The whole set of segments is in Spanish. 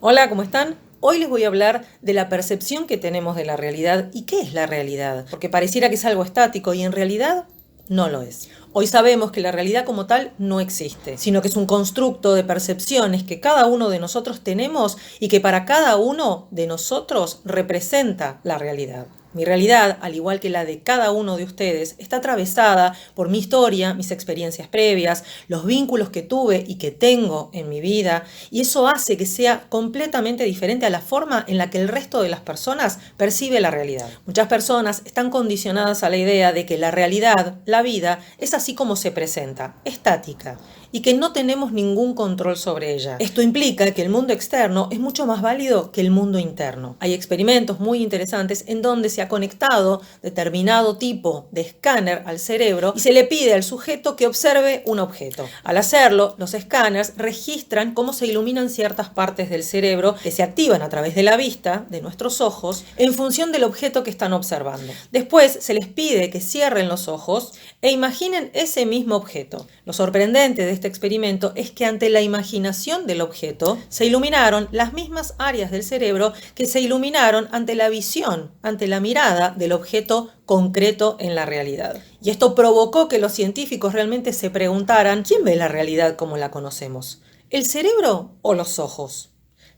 Hola, ¿cómo están? Hoy les voy a hablar de la percepción que tenemos de la realidad y qué es la realidad, porque pareciera que es algo estático y en realidad no lo es. Hoy sabemos que la realidad como tal no existe, sino que es un constructo de percepciones que cada uno de nosotros tenemos y que para cada uno de nosotros representa la realidad. Mi realidad, al igual que la de cada uno de ustedes, está atravesada por mi historia, mis experiencias previas, los vínculos que tuve y que tengo en mi vida, y eso hace que sea completamente diferente a la forma en la que el resto de las personas percibe la realidad. Muchas personas están condicionadas a la idea de que la realidad, la vida, es así como se presenta, estática, y que no tenemos ningún control sobre ella. Esto implica que el mundo externo es mucho más válido que el mundo interno. Hay experimentos muy interesantes en donde se ha conectado determinado tipo de escáner al cerebro y se le pide al sujeto que observe un objeto. Al hacerlo, los escáneres registran cómo se iluminan ciertas partes del cerebro que se activan a través de la vista, de nuestros ojos, en función del objeto que están observando. Después se les pide que cierren los ojos e imaginen ese mismo objeto. Lo sorprendente de este experimento es que ante la imaginación del objeto se iluminaron las mismas áreas del cerebro que se iluminaron ante la visión, ante la mirada del objeto concreto en la realidad. Y esto provocó que los científicos realmente se preguntaran: ¿quién ve la realidad como la conocemos? ¿El cerebro o los ojos?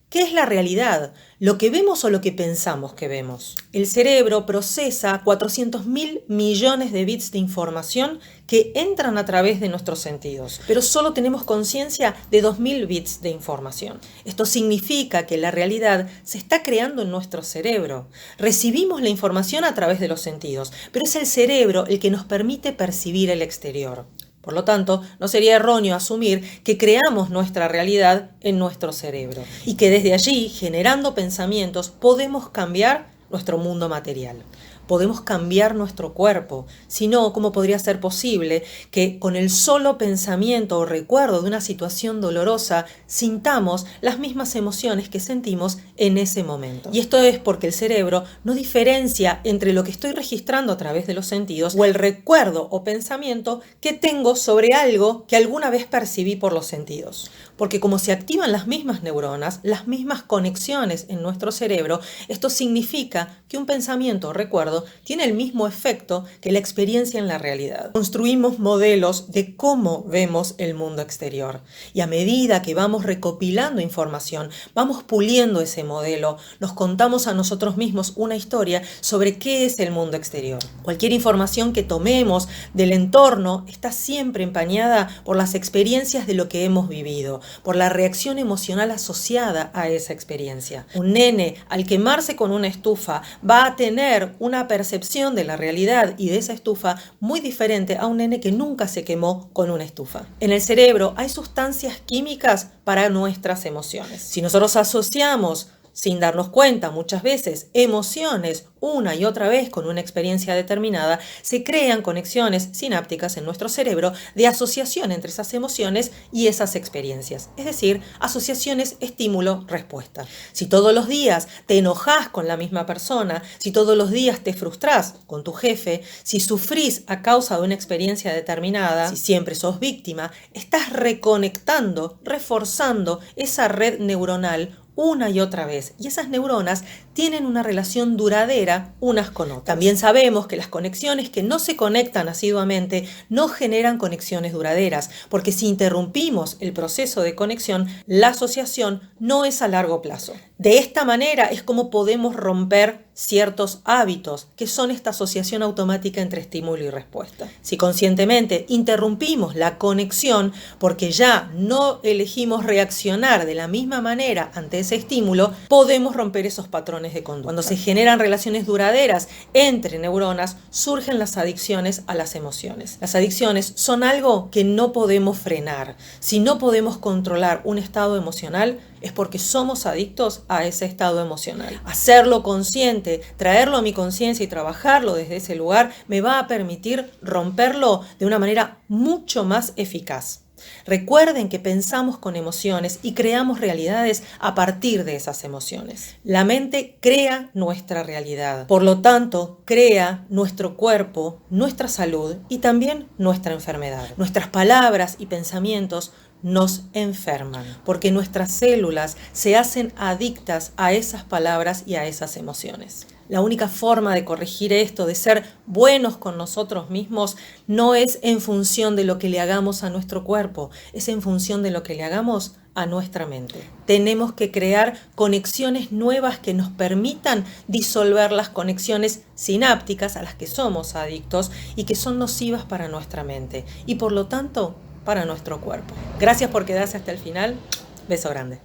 ¿Qué es la realidad? ¿Lo que vemos o lo que pensamos que vemos? El cerebro procesa 400.000 millones de bits de información que entran a través de nuestros sentidos, pero solo tenemos conciencia de 2.000 bits de información. Esto significa que la realidad se está creando en nuestro cerebro. Recibimos la información a través de los sentidos, pero es el cerebro el que nos permite percibir el exterior. Por lo tanto, no sería erróneo asumir que creamos nuestra realidad en nuestro cerebro y que desde allí, generando pensamientos, podemos cambiar nuestro mundo material. Podemos cambiar nuestro cuerpo. Si no, ¿cómo podría ser posible que con el solo pensamiento o recuerdo de una situación dolorosa sintamos las mismas emociones que sentimos en ese momento? Y esto es porque el cerebro no diferencia entre lo que estoy registrando a través de los sentidos o el recuerdo o pensamiento que tengo sobre algo que alguna vez percibí por los sentidos. Porque como se activan las mismas neuronas, las mismas conexiones en nuestro cerebro, esto significa que un pensamiento o recuerdo tiene el mismo efecto que la experiencia en la realidad. Construimos modelos de cómo vemos el mundo exterior y a medida que vamos recopilando información, vamos puliendo ese modelo, nos contamos a nosotros mismos una historia sobre qué es el mundo exterior. Cualquier información que tomemos del entorno está siempre empañada por las experiencias de lo que hemos vivido, por la reacción emocional asociada a esa experiencia. Un nene al quemarse con una estufa va a tener una percepción de la realidad y de esa estufa muy diferente a un nene que nunca se quemó con una estufa. En el cerebro hay sustancias químicas para nuestras emociones. Si nosotros asociamos sin darnos cuenta muchas veces emociones una y otra vez con una experiencia determinada, se crean conexiones sinápticas en nuestro cerebro de asociación entre esas emociones y esas experiencias, es decir, asociaciones estímulo-respuesta. Si todos los días te enojas con la misma persona, si todos los días te frustrás con tu jefe, si sufrís a causa de una experiencia determinada, si siempre sos víctima, estás reconectando, reforzando esa red neuronal una y otra vez, y esas neuronas tienen una relación duradera unas con otras. También sabemos que las conexiones que no se conectan asiduamente no generan conexiones duraderas, porque si interrumpimos el proceso de conexión, la asociación no es a largo plazo. De esta manera es como podemos romper ciertos hábitos, que son esta asociación automática entre estímulo y respuesta. Si conscientemente interrumpimos la conexión porque ya no elegimos reaccionar de la misma manera ante ese estímulo, podemos romper esos patrones de conducta. Cuando se generan relaciones duraderas entre neuronas, surgen las adicciones a las emociones. Las adicciones son algo que no podemos frenar. Si no podemos controlar un estado emocional, es porque somos adictos a ese estado emocional. Hacerlo consciente, traerlo a mi conciencia y trabajarlo desde ese lugar me va a permitir romperlo de una manera mucho más eficaz. Recuerden que pensamos con emociones y creamos realidades a partir de esas emociones. La mente crea nuestra realidad, por lo tanto, crea nuestro cuerpo, nuestra salud y también nuestra enfermedad. Nuestras palabras y pensamientos nos enferman, porque nuestras células se hacen adictas a esas palabras y a esas emociones. La única forma de corregir esto, de ser buenos con nosotros mismos, no es en función de lo que le hagamos a nuestro cuerpo, es en función de lo que le hagamos a nuestra mente. Tenemos que crear conexiones nuevas que nos permitan disolver las conexiones sinápticas a las que somos adictos y que son nocivas para nuestra mente y por lo tanto para nuestro cuerpo. Gracias por quedarse hasta el final. Beso grande.